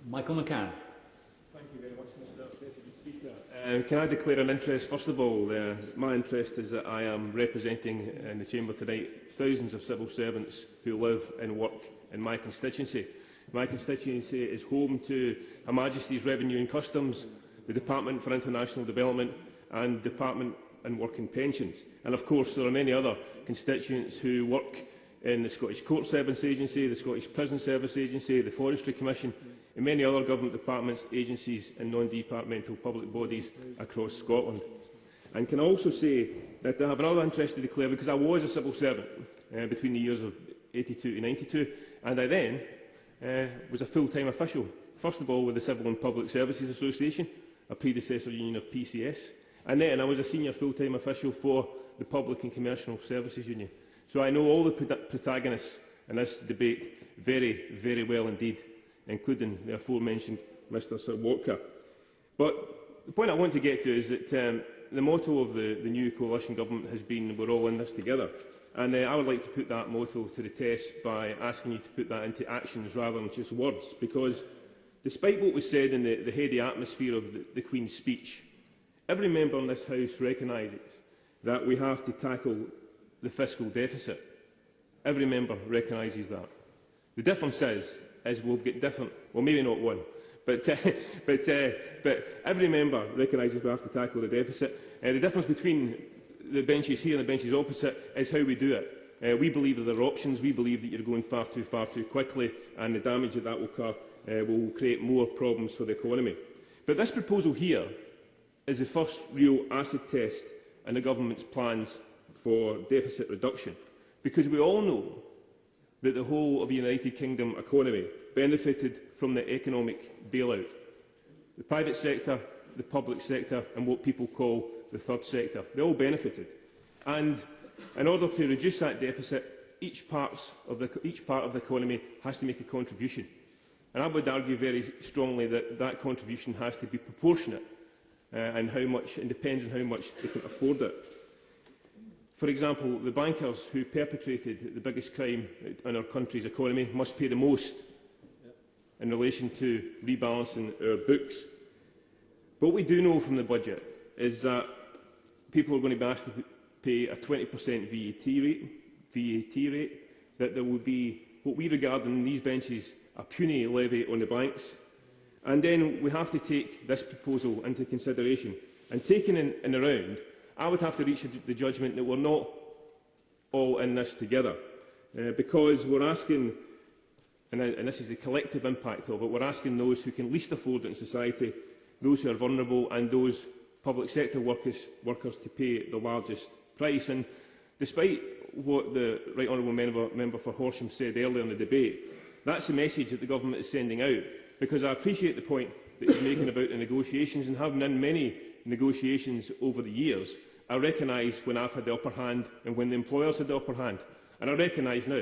Michael McCann. Thank you very much, Mr. Deputy Speaker. Can I declare an interest? First of all, my interest is that I am representing in the Chamber tonight thousands of civil servants who live and work in my constituency. My constituency is home to Her Majesty's Revenue and Customs, the Department for International Development and Department and Work and Pensions. And of course there are many other constituents who work in the Scottish Court Service Agency, the Scottish Prison Service Agency, the Forestry Commission, and many other government departments, agencies and non-departmental public bodies across Scotland. And can I also say that I have another interest to declare, because I was a civil servant between the years of 82 to 92, and I then was a full-time official, first of all with the Civil and Public Services Association, a predecessor union of PCS, and then I was a senior full-time official for the Public and Commercial Services Union. So I know all the protagonists in this debate very, very well indeed, including the aforementioned Mr Sir Walker. But the point I want to get to is that the motto of the new coalition government has been "We're all in this together." And I would like to put that motto to the test by asking you to put that into actions rather than just words, because despite what was said in the heady atmosphere of the Queen's speech, every member in this House recognises that we have to tackle the fiscal deficit. Every member recognises that. The difference is we've got different, well maybe not one, but every member recognises we have to tackle the deficit. The difference between the benches here and the benches opposite is how we do it. We believe that there are options. We believe that you're going far too quickly, and the damage that will occur will create more problems for the economy. But this proposal here is the first real acid test in the government's plans for deficit reduction, because we all know that the whole of the United Kingdom economy benefited from the economic bailout. The private sector, the public sector and what people call the third sector, they all benefited. And in order to reduce that deficit, each part of the economy has to make a contribution. And I would argue very strongly that that contribution has to be proportionate and depends on how much they can afford it. For example, the bankers who perpetrated the biggest crime in our country's economy must pay the most in relation to rebalancing our books. But what we do know from the budget is that people are going to be asked to pay a 20% VAT rate, that there will be what we regard in these benches a puny levy on the banks. And then we have to take this proposal into consideration. And taken in the round, I would have to reach the judgment that we're not all in this together, because we're asking, and this is the collective impact of it, we're asking those who can least afford it in society, those who are vulnerable and those public sector workers to pay the largest price. And despite what the Right Honourable Member for Horsham said earlier in the debate, that's the message that the government is sending out, because I appreciate the point that he's making about the negotiations, and having done many negotiations over the years, I recognise when I've had the upper hand and when the employers had the upper hand. And I recognise now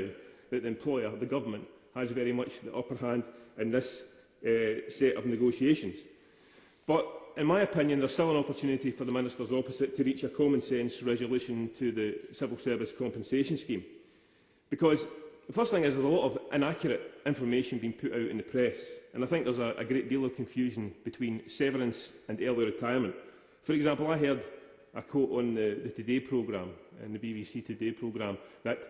that the employer, the government, has very much the upper hand in this set of negotiations. But in my opinion, there's still an opportunity for the ministers opposite to reach a common sense resolution to the civil service compensation scheme. Because the first thing is there's a lot of inaccurate information being put out in the press, and I think there's a great deal of confusion between severance and early retirement. For example, I heard a quote on the Today programme, and the BBC Today programme, that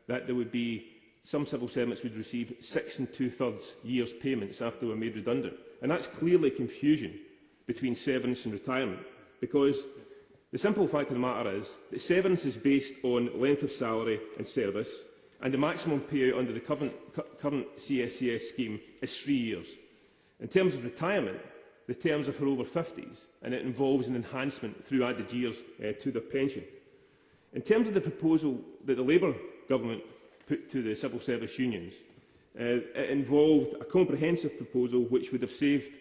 there would be some civil servants would receive 6 2/3 years' payments after they were made redundant. And that's clearly confusion between severance and retirement, because the simple fact of the matter is that severance is based on length of salary and service, and the maximum payout under the current CSCS scheme is 3 years. In terms of retirement, the terms are for over 50s, and it involves an enhancement through added years to their pension. In terms of the proposal that the Labour government put to the civil service unions, it involved a comprehensive proposal which would have saved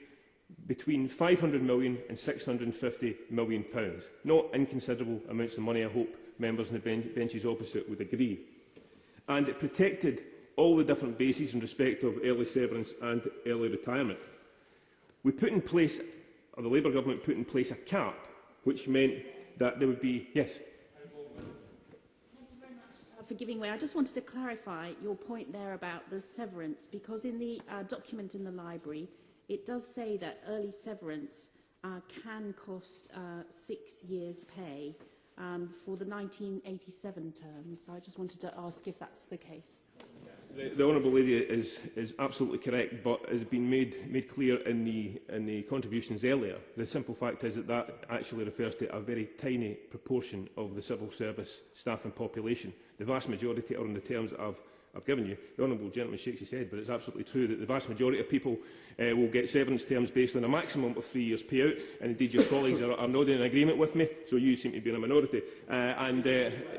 between £500 million and £650 million. Not inconsiderable amounts of money, I hope members on the benches opposite would agree. And it protected all the different bases in respect of early severance and early retirement. We put in place, or the Labour government put in place, a cap, which meant that there would be... Yes? Thank you very much for giving way. I just wanted to clarify your point there about the severance, because in the document in the library, it does say that early severance can cost 6 years' pay for the 1987 terms. So I just wanted to ask if that's the case. The honourable lady is absolutely correct, but has been made clear in the contributions earlier. The simple fact is that actually refers to a very tiny proportion of the civil service staff and population. The vast majority are on the terms that I've given you. The honourable gentleman shakes his head, but it's absolutely true that the vast majority of people will get severance terms based on a maximum of 3 years payout, and indeed your colleagues are nodding in agreement with me, so you seem to be in a minority.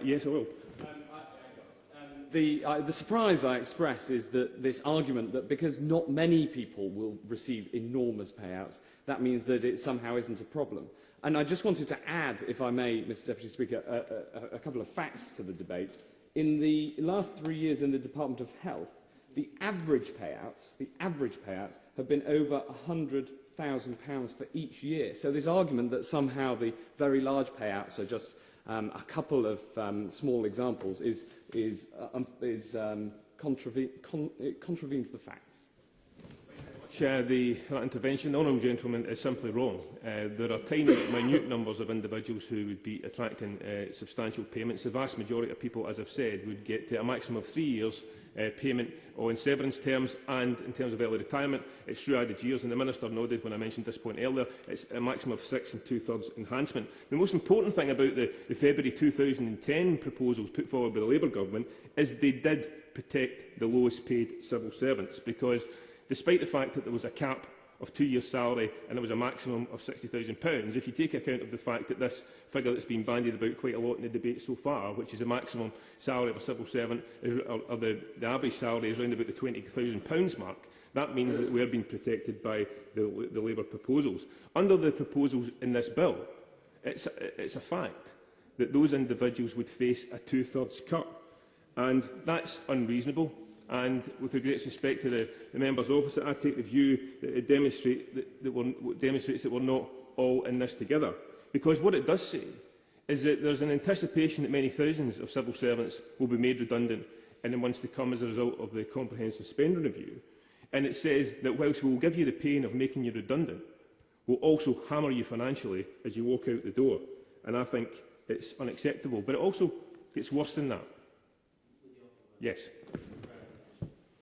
Yes, I will. The surprise I express is that this argument that because not many people will receive enormous payouts, that means that it somehow isn't a problem. And I just wanted to add, if I may, Mr Deputy Speaker, a couple of facts to the debate. In the last 3 years in the Department of Health, the average payouts have been over £100,000 for each year. So this argument that somehow the very large payouts are just a couple of small examples contravenes the facts. That intervention, the honourable gentleman is simply wrong. There are tiny, minute numbers of individuals who would be attracting substantial payments. The vast majority of people, as I've said, would get a maximum of 3 years payment on severance terms, and in terms of early retirement, it's through added years, and the Minister nodded when I mentioned this point earlier, it's a maximum of 6 2/3 enhancement. The most important thing about the February 2010 proposals put forward by the Labour Government is they did protect the lowest paid civil servants, because despite the fact that there was a cap of 2 years' salary and there was a maximum of £60,000, if you take account of the fact that this figure that's been bandied about quite a lot in the debate so far, which is the maximum salary of a civil servant, or the average salary is around about the £20,000 mark, that means that we're being protected by the Labour proposals. Under the proposals in this bill, it's a fact that those individuals would face a 2/3 cut, and that's unreasonable. And with the greatest respect to the member's office, I take the view that it demonstrates that we're not all in this together. Because what it does say is that there's an anticipation that many thousands of civil servants will be made redundant in the months to come as a result of the comprehensive spending review. And it says that whilst we will give you the pain of making you redundant, we'll also hammer you financially as you walk out the door. And I think it's unacceptable. But it also gets worse than that. Yes.